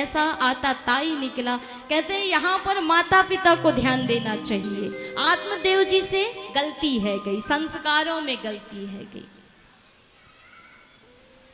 ऐसा आता ताई निकला। कहते हैं यहाँ पर माता पिता को ध्यान देना चाहिए। आत्मदेव जी से गलती है गई, संस्कारों में गलती है गई।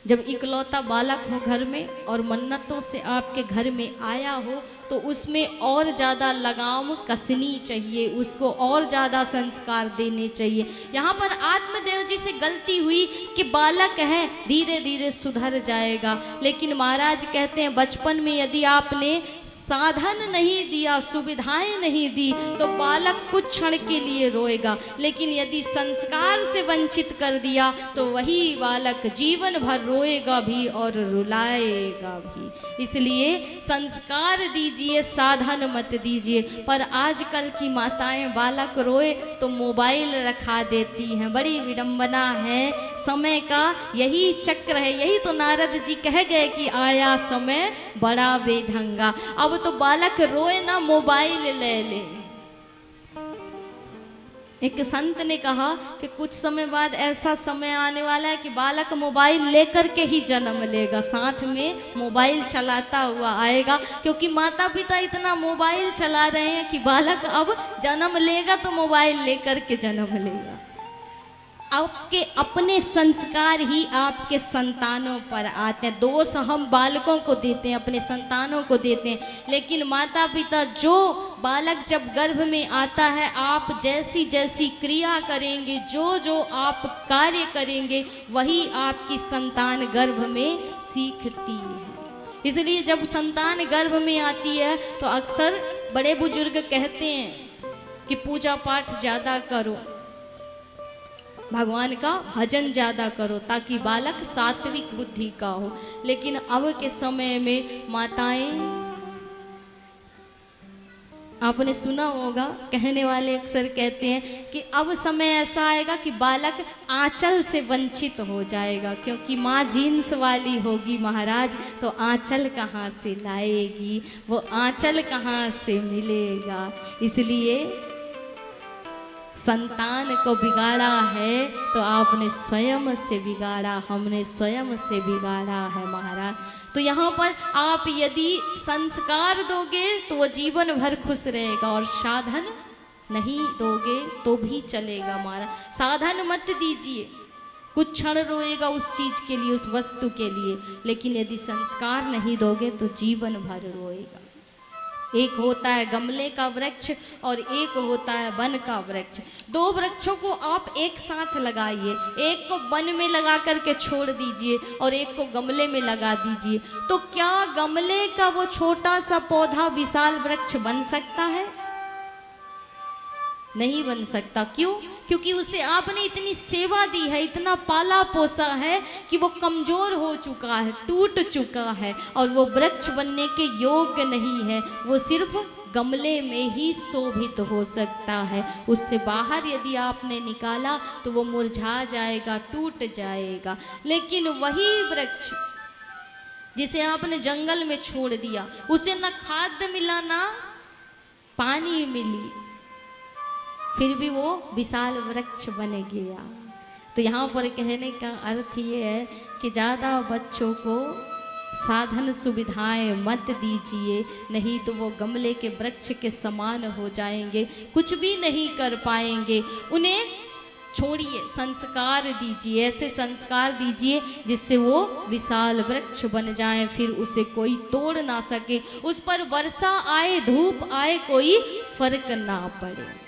जब इकलौता बालक हो घर में और मन्नतों से आपके घर में आया हो तो उसमें और ज़्यादा लगाम कसनी चाहिए, उसको और ज़्यादा संस्कार देने चाहिए। यहाँ पर आत्मदेव जी से गलती हुई कि बालक है, धीरे धीरे सुधर जाएगा। लेकिन महाराज कहते हैं बचपन में यदि आपने साधन नहीं दिया, सुविधाएं नहीं दी तो बालक कुछ क्षण के लिए रोएगा, लेकिन यदि संस्कार से वंचित कर दिया तो वही बालक जीवन भर रोएगा भी और रुलाएगा भी। इसलिए संस्कार दीजिए, साधन मत दीजिए। पर आजकल की माताएं बालक रोए तो मोबाइल रखा देती हैं। बड़ी विडंबना है, समय का यही चक्र है। यही तो नारद जी कह गए कि आया समय बड़ा बेढंगा। अब तो बालक रोए ना, मोबाइल ले ले। एक संत ने कहा कि कुछ समय बाद ऐसा समय आने वाला है कि बालक मोबाइल लेकर के ही जन्म लेगा, साथ में मोबाइल चलाता हुआ आएगा। क्योंकि माता पिता इतना मोबाइल चला रहे हैं कि बालक अब जन्म लेगा तो मोबाइल लेकर के जन्म लेगा। आपके अपने संस्कार ही आपके संतानों पर आते हैं। दोष हम बालकों को देते हैं, अपने संतानों को देते हैं, लेकिन माता पिता जो बालक जब गर्भ में आता है, आप जैसी जैसी क्रिया करेंगे, जो जो आप कार्य करेंगे, वही आपकी संतान गर्भ में सीखती है। इसलिए जब संतान गर्भ में आती है तो अक्सर बड़े बुजुर्ग कहते हैं कि पूजा पाठ ज़्यादा करो, भगवान का भजन ज़्यादा करो, ताकि बालक सात्विक बुद्धि का हो। लेकिन अब के समय में माताएं, आपने सुना होगा, कहने वाले अक्सर कहते हैं कि अब समय ऐसा आएगा कि बालक आंचल से वंचित हो जाएगा, क्योंकि माँ जीन्स वाली होगी महाराज, तो आंचल कहाँ से लाएगी, वो आंचल कहाँ से मिलेगा। इसलिए संतान को बिगाड़ा है तो आपने स्वयं से बिगाड़ा, हमने स्वयं से बिगाड़ा है महाराज। तो यहाँ पर आप यदि संस्कार दोगे तो वो जीवन भर खुश रहेगा, और साधन नहीं दोगे तो भी चलेगा महाराज। साधन मत दीजिए, कुछ क्षण रोएगा उस चीज़ के लिए, उस वस्तु के लिए, लेकिन यदि संस्कार नहीं दोगे तो जीवन भर रोएगा। एक होता है गमले का वृक्ष और एक होता है वन का वृक्ष। दो वृक्षों को आप एक साथ लगाइए, एक को वन में लगा करके छोड़ दीजिए और एक को गमले में लगा दीजिए, तो क्या गमले का वो छोटा सा पौधा विशाल वृक्ष बन सकता है? नहीं बन सकता। क्यों? क्योंकि उसे आपने इतनी सेवा दी है, इतना पाला पोसा है कि वो कमजोर हो चुका है, टूट चुका है, और वो वृक्ष बनने के योग्य नहीं है। वो सिर्फ गमले में ही शोभित हो सकता है। उससे बाहर यदि आपने निकाला तो वो मुरझा जाएगा, टूट जाएगा। लेकिन वही वृक्ष जिसे आपने जंगल में छोड़ दिया, उसे न खाद्य मिला ना पानी मिली, फिर भी वो विशाल वृक्ष बन गया। तो यहाँ पर कहने का अर्थ ये है कि ज़्यादा बच्चों को साधन सुविधाएं मत दीजिए, नहीं तो वो गमले के वृक्ष के समान हो जाएंगे, कुछ भी नहीं कर पाएंगे। उन्हें छोड़िए, संस्कार दीजिए, ऐसे संस्कार दीजिए जिससे वो विशाल वृक्ष बन जाए, फिर उसे कोई तोड़ ना सके, उस पर वर्षा आए धूप आए कोई फर्क ना पड़े।